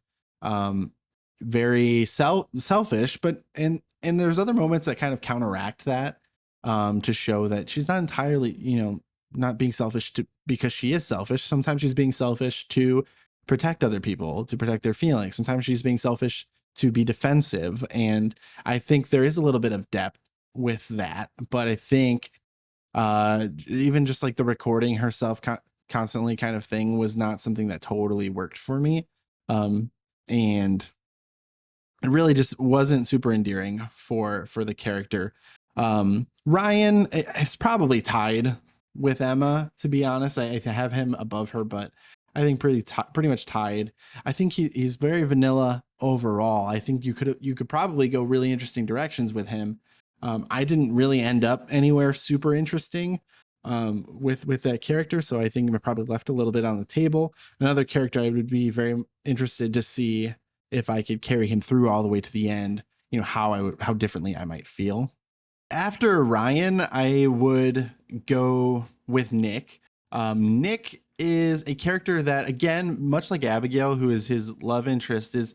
very selfish, but and there's other moments that kind of counteract that to show that she's not entirely, not being selfish because she is selfish. Sometimes she's being selfish to protect other people, to protect their feelings. Sometimes she's being selfish to be defensive. And I think there is a little bit of depth with that. But I think even just like the recording herself constantly kind of thing was not something that totally worked for me. And it really just wasn't super endearing for the character. Ryan is probably tied with Emma, to be honest. I have him above her, but I think pretty much tied. I think he's very vanilla overall. I think you could probably go really interesting directions with him. I didn't really end up anywhere super interesting with that character, so I think I probably left a little bit on the table. Another character I would be very interested to see if I could carry him through all the way to the end, how differently I might feel. After Ryan, I would go with Nick. Nick is a character that, again, much like Abigail, who is his love interest, is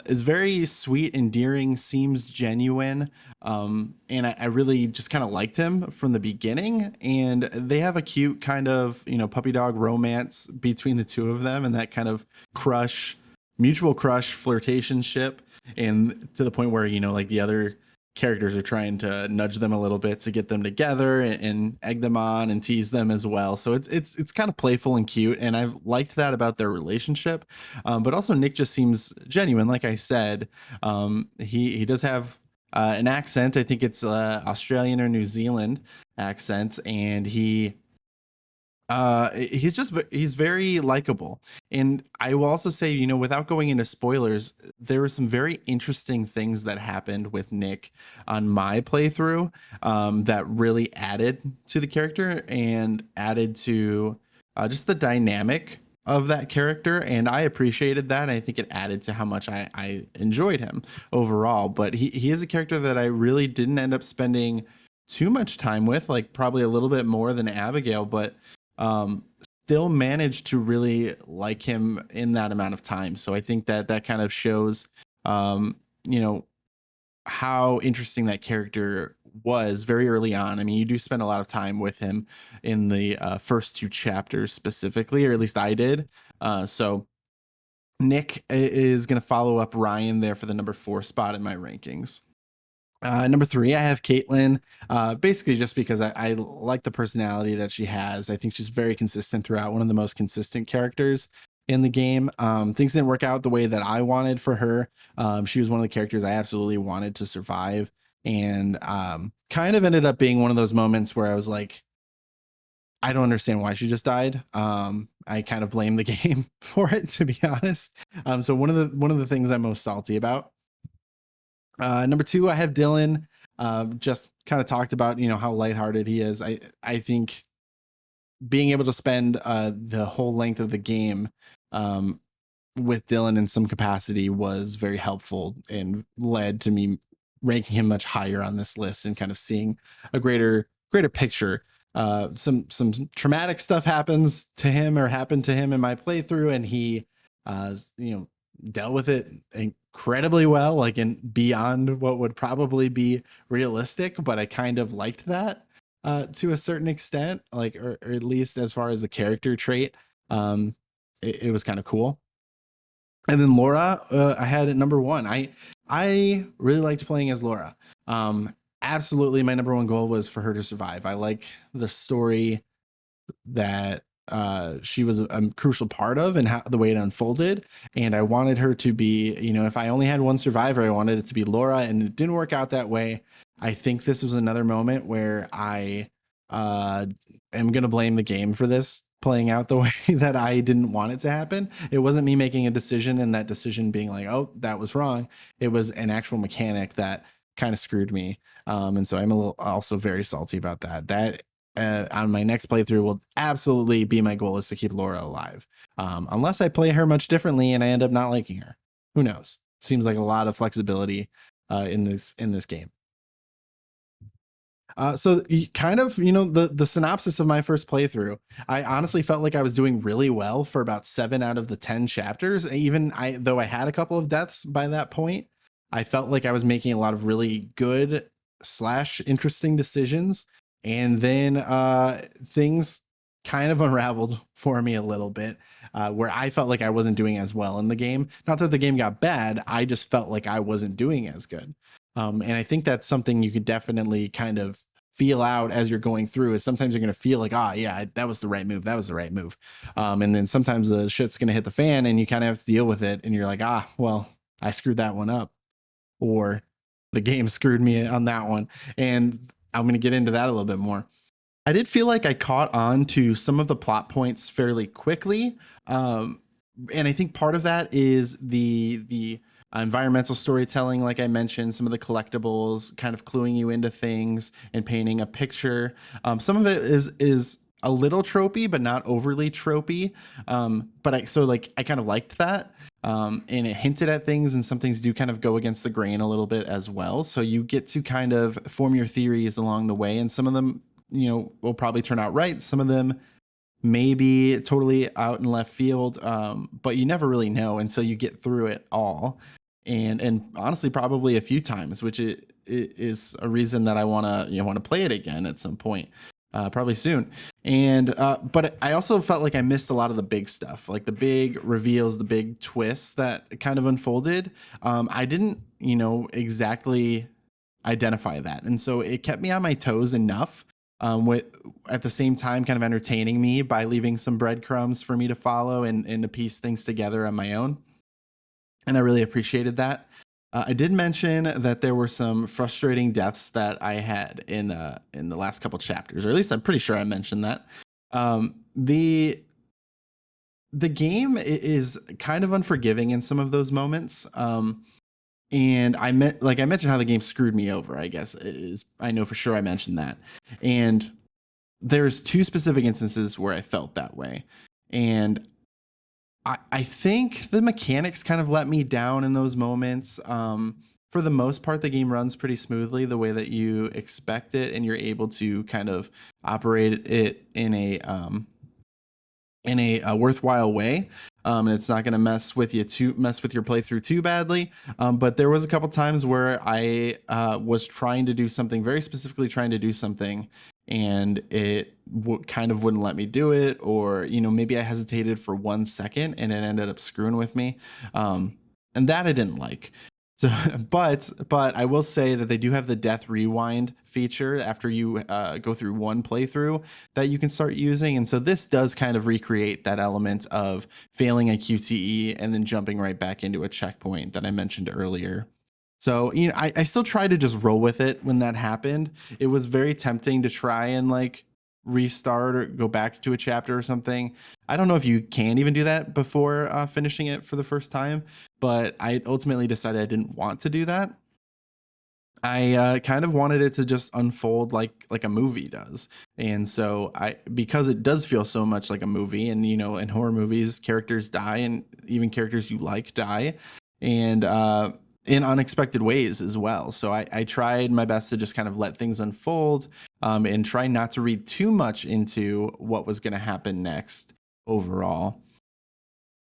very sweet, endearing, seems genuine, and I really just kind of liked him from the beginning. And they have a cute kind of puppy dog romance between the two of them, and that kind of mutual crush flirtation ship, and to the point where like the other characters are trying to nudge them a little bit to get them together and egg them on and tease them as well. So it's kind of playful and cute, and I've liked that about their relationship. But also Nick just seems genuine. Like I said, he does have an accent. I think it's Australian or New Zealand accent, and he's very likable. And I will also say, without going into spoilers, there were some very interesting things that happened with Nick on my playthrough that really added to the character and added to just the dynamic of that character, and I appreciated that. I think it added to how much I enjoyed him overall. But he is a character that I really didn't end up spending too much time with, like probably a little bit more than Abigail, but still managed to really like him in that amount of time. So I think that kind of shows, how interesting that character was very early on. I mean, you do spend a lot of time with him in the first 2 chapters specifically, or at least I did. So Nick is going to follow up Ryan there for the number 4 spot in my rankings. Number 3, I have Caitlin, basically just because I like the personality that she has. I think she's very consistent throughout, one of the most consistent characters in the game. Things didn't work out the way that I wanted for her. She was one of the characters I absolutely wanted to survive, and kind of ended up being one of those moments where I was like, I don't understand why she just died. I kind of blame the game for it, to be honest. So one of the things I'm most salty about. Number two, I have Dylan. Just kind of talked about, you know, how lighthearted he is. I think being able to spend the whole length of the game um, with Dylan in some capacity was very helpful and led to me ranking him much higher on this list and kind of seeing a greater picture. Some traumatic stuff happens to him or happened to him in my playthrough, and he, you know, dealt with it incredibly well, like in beyond what would probably be realistic. But I kind of liked that to a certain extent, like or at least as far as a character trait. It was kind of cool. And then Laura, I had at number one. I really liked playing as Laura. Absolutely, my number one goal was for her to survive. I like the story that she was a crucial part of and how the way it unfolded. And I wanted her to be, you know, if I only had one survivor, I wanted it to be Laura, and it didn't work out that way. I think this was another moment where I uh, am going to blame the game for this playing out the way that I didn't want it to happen. It wasn't me making a decision and that decision being like, oh, that was wrong. It was an actual mechanic that kind of screwed me. And so I'm a little also very salty about that. That on my next playthrough will absolutely be my goal is to keep Laura alive. Unless I play her much differently and I end up not liking her. Who knows? Seems like a lot of flexibility in this game. So kind of, you know, the synopsis of my first playthrough, I honestly felt like I was doing really well for about 7 out of the 10 chapters. Even though I had a couple of deaths by that point, I felt like I was making a lot of really good slash interesting decisions. And then things kind of unraveled for me a little bit, where I felt like I wasn't doing as well in the game. Not that the game got bad, I just felt like I wasn't doing as good. And I think that's something you could definitely kind of feel out as you're going through. Is sometimes you're going to feel like, ah, yeah, that was the right move. That was the right move. And then sometimes the shit's going to hit the fan and you kind of have to deal with it. And you're like, ah, well, I screwed that one up, or the game screwed me on that one. And I'm going to get into that a little bit more. I did feel like I caught on to some of the plot points fairly quickly. And I think part of that is the environmental storytelling, like I mentioned, some of the collectibles kind of cluing you into things and painting a picture. Some of it is a little tropey, but not overly tropey. But I kind of liked that. And it hinted at things, and some things do kind of go against the grain a little bit as well. So you get to kind of form your theories along the way, and some of them, you know, will probably turn out right. Some of them maybe totally out in left field, but you never really know until you get through it all. And honestly, probably a few times, which it is a reason that I want to play it again at some point. Probably soon. And but I also felt like I missed a lot of the big stuff, like the big reveals, the big twists that kind of unfolded. I didn't, you know, exactly identify that, and so it kept me on my toes enough. With at the same time, kind of entertaining me by leaving some breadcrumbs for me to follow and to piece things together on my own. And I really appreciated that. I did mention that there were some frustrating deaths that I had in the last couple chapters, or at least I'm pretty sure I mentioned that. The game is kind of unforgiving in some of those moments. And I mentioned how the game screwed me over. I guess is I know for sure I mentioned that. And there's two specific instances where I felt that way, and I think the mechanics kind of let me down in those moments. For the most part, the game runs pretty smoothly the way that you expect it, and you're able to kind of operate it in a worthwhile way. And it's not going to mess with your playthrough too badly. But there was a couple times where I was trying to do something, very specifically trying to do something, and it kind of wouldn't let me do it, or you know, maybe I hesitated for 1 second and it ended up screwing with me, and that I didn't like. So, but I will say that they do have the death rewind feature after you go through one playthrough that you can start using, and so this does kind of recreate that element of failing a QTE and then jumping right back into a checkpoint that I mentioned earlier. So, you know, I still try to just roll with it when that happened. It was very tempting to try and like restart or go back to a chapter or something. I don't know if you can even do that before finishing it for the first time, but I ultimately decided I didn't want to do that. I kind of wanted it to just unfold like a movie does, and so because it does feel so much like a movie, and in horror movies, characters die, and even characters you like die, and in unexpected ways as well. So I tried my best to just kind of let things unfold, and try not to read too much into what was going to happen next overall.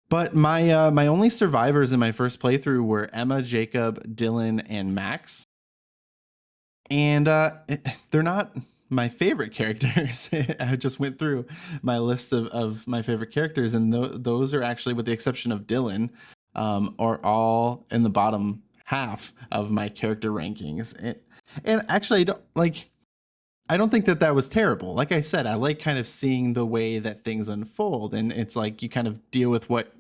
But my only survivors in my first playthrough were Emma, Jacob, Dylan, and Max, and they're not my favorite characters. I just went through my list of my favorite characters, and those are actually, with the exception of Dylan, are all in the bottom half of my character rankings. And actually, I don't think that that was terrible. Like I said, I like kind of seeing the way that things unfold, and it's like you kind of deal with what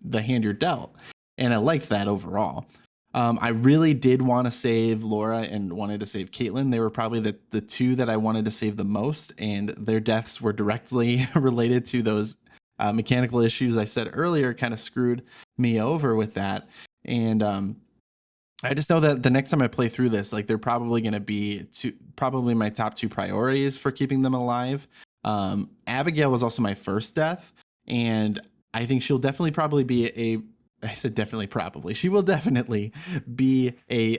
the hand you're dealt, and I liked that overall. I really did want to save Laura and wanted to save Caitlin. They were probably the two that I wanted to save the most, and their deaths were directly related to those mechanical issues I said earlier. Kind of screwed me over with that, and I just know that the next time I play through this, like, they're probably going to be probably my top two priorities for keeping them alive. Abigail was also my first death, and I think she'll definitely probably be I said definitely probably. She will definitely be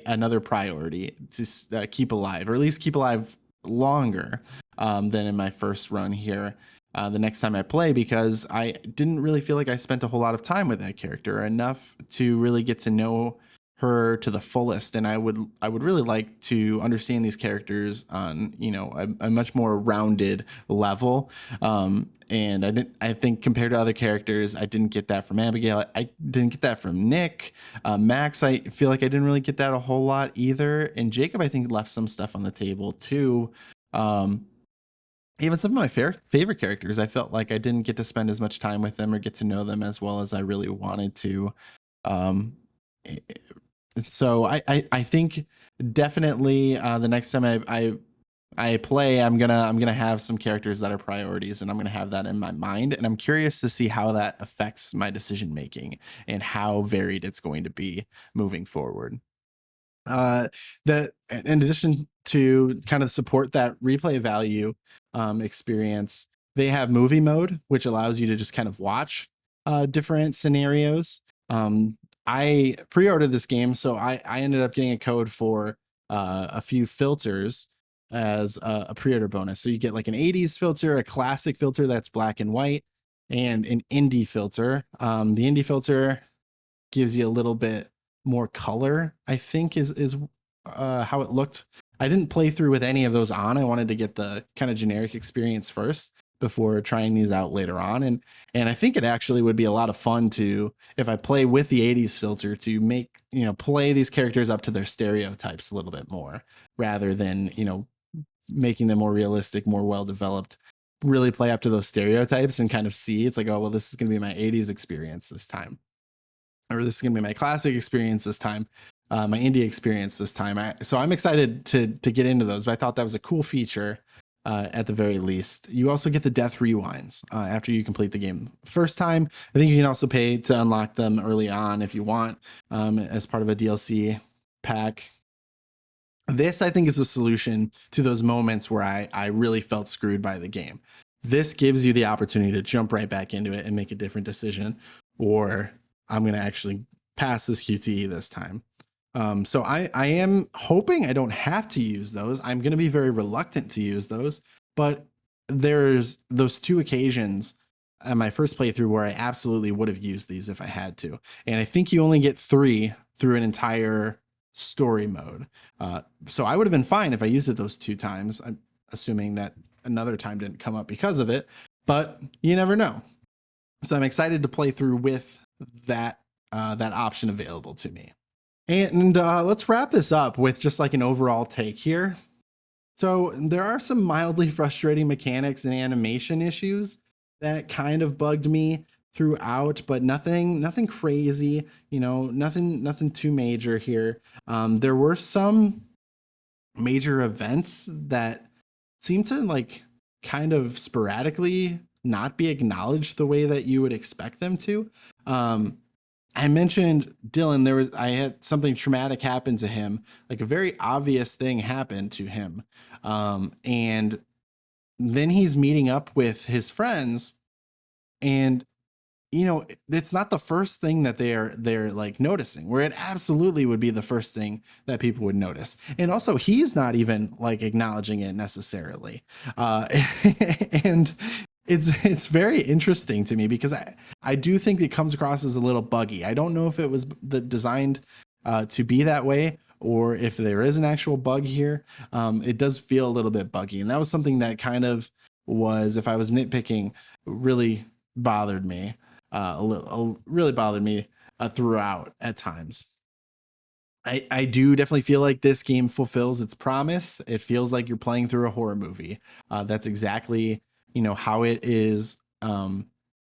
another priority to keep alive, or at least keep alive longer than in my first run here. The next time I play, because I didn't really feel like I spent a whole lot of time with that character, enough to really get to know her to the fullest, and I would really like to understand these characters on a much more rounded level. And I think compared to other characters, I didn't get that from Abigail. I didn't get that from Nick. Max, I feel like I didn't really get that a whole lot either, and Jacob, I think, left some stuff on the table too. Even some of my favorite characters, I felt like I didn't get to spend as much time with them or get to know them as well as I really wanted to. um, so I think definitely the next time I play, I'm gonna have some characters that are priorities, and I'm gonna have that in my mind, and I'm curious to see how that affects my decision making and how varied it's going to be moving forward. uh that In addition to kind of support that replay value experience, they have movie mode, which allows you to just kind of watch different scenarios. I pre-ordered this game, so I ended up getting a code for a few filters as a pre-order bonus. So you get like an 80s filter, a classic filter that's black and white, and an indie filter. The indie filter gives you a little bit more color, I think, is how it looked. I didn't play through with any of those on. I wanted to get the kind of generic experience first before trying these out later on. And I think it actually would be a lot of fun to, if I play with the 80s filter, to make, play these characters up to their stereotypes a little bit more, rather than, making them more realistic, more well developed. Really play up to those stereotypes and kind of see, it's like, oh well, this is going to be my 80s experience this time, or this is gonna be my classic experience this time, my indie experience this time. So I'm excited to get into those. But I thought that was a cool feature. At the very least, you also get the death rewinds after you complete the game first time. I think you can also pay to unlock them early on if you want, as part of a DLC pack. This, I think, is a solution to those moments where I really felt screwed by the game. This gives you the opportunity to jump right back into it and make a different decision, or I'm going to actually pass this QTE this time. So I am hoping I don't have to use those. I'm going to be very reluctant to use those, but there's those two occasions at my first playthrough where I absolutely would have used these if I had to. And I think you only get 3 through an entire story mode. So I would have been fine if I used it those 2 times. I'm assuming that another time didn't come up because of it, but you never know. So I'm excited to play through with that option available to me. And let's wrap this up with just like an overall take here. So there are some mildly frustrating mechanics and animation issues that kind of bugged me throughout, but nothing crazy, nothing too major here. There were some major events that seemed to like kind of sporadically not be acknowledged the way that you would expect them to. I mentioned Dylan, I had something traumatic happen to him, like a very obvious thing happened to him. And then he's meeting up with his friends, and it's not the first thing that they're like noticing, where it absolutely would be the first thing that people would notice. And also, he's not even like acknowledging it necessarily. And it's very interesting to me, because I do think it comes across as a little buggy. I don't know if it was designed to be that way, or if there is an actual bug here. It does feel a little bit buggy, and that was something that kind of was, if I was nitpicking, really bothered me. Really bothered me throughout at times. I do definitely feel like this game fulfills its promise. It feels like you're playing through a horror movie. That's exactly, how it is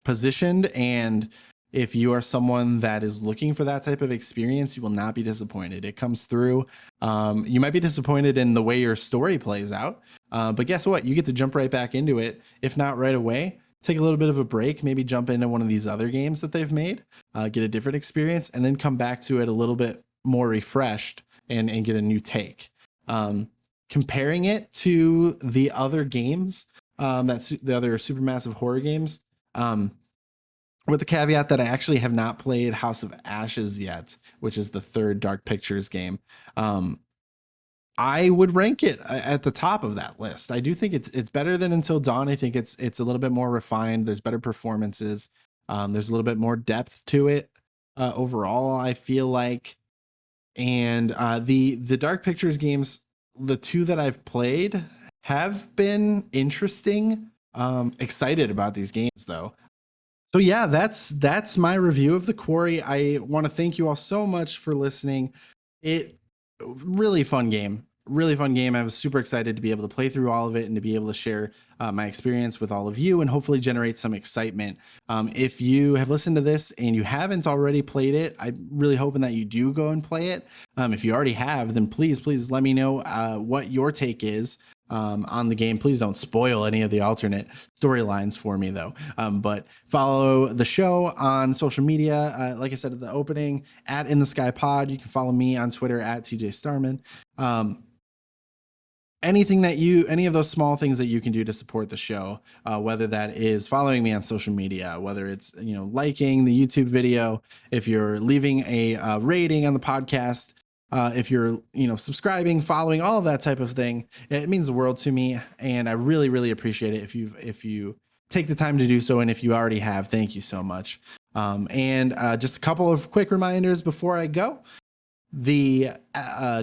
positioned. And if you are someone that is looking for that type of experience, you will not be disappointed. It comes through. You might be disappointed in the way your story plays out, but guess what? You get to jump right back into it, if not right away. Take a little bit of a break, maybe jump into one of these other games that they've made, get a different experience, and then come back to it a little bit more refreshed and get a new take. Comparing it to the other games, that's the other Supermassive horror games, with the caveat that I actually have not played House of Ashes yet, which is the third Dark Pictures game. I would rank it at the top of that list. I do think it's better than Until Dawn. I think it's a little bit more refined. There's better performances. There's a little bit more depth to it overall, I feel like. And the Dark Pictures games, the two that I've played, have been interesting. Excited about these games though. So yeah, that's my review of the Quarry. I want to thank you all so much for listening. It really fun game. Really fun game. I was super excited to be able to play through all of it and to be able to share my experience with all of you and hopefully generate some excitement. If you have listened to this and you haven't already played it, I'm really hoping that you do go and play it. If you already have, then please let me know what your take is on the game. Please don't spoil any of the alternate storylines for me though. But follow the show on social media. Like I said at the opening, at In the Sky Pod. You can follow me on Twitter at TJ Starman. Any of those small things that you can do to support the show, whether that is following me on social media, whether it's liking the YouTube video, if you're leaving a rating on the podcast, if you're subscribing, following, all of that type of thing, it means the world to me, and I really appreciate it if you take the time to do so. And if you already have, thank you so much. And just a couple of quick reminders before I go. The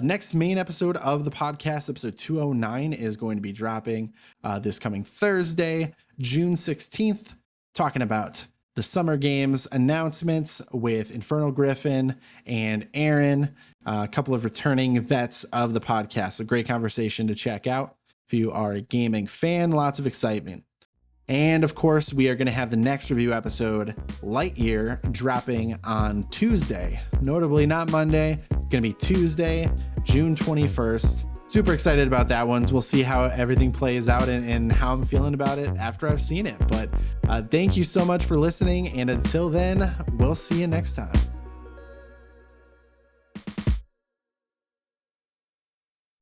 next main episode of the podcast, episode 209, is going to be dropping this coming Thursday, June 16th, talking about the Summer Games announcements with Infernal Griffin and Aaron, a couple of returning vets of the podcast. A great conversation to check out if you are a gaming fan. Lots of excitement. And of course, we are going to have the next review episode, Lightyear, dropping on Tuesday. Notably not Monday. It's going to be Tuesday, June 21st. Super excited about that one. We'll see how everything plays out and how I'm feeling about it after I've seen it. But thank you so much for listening. And until then, we'll see you next time.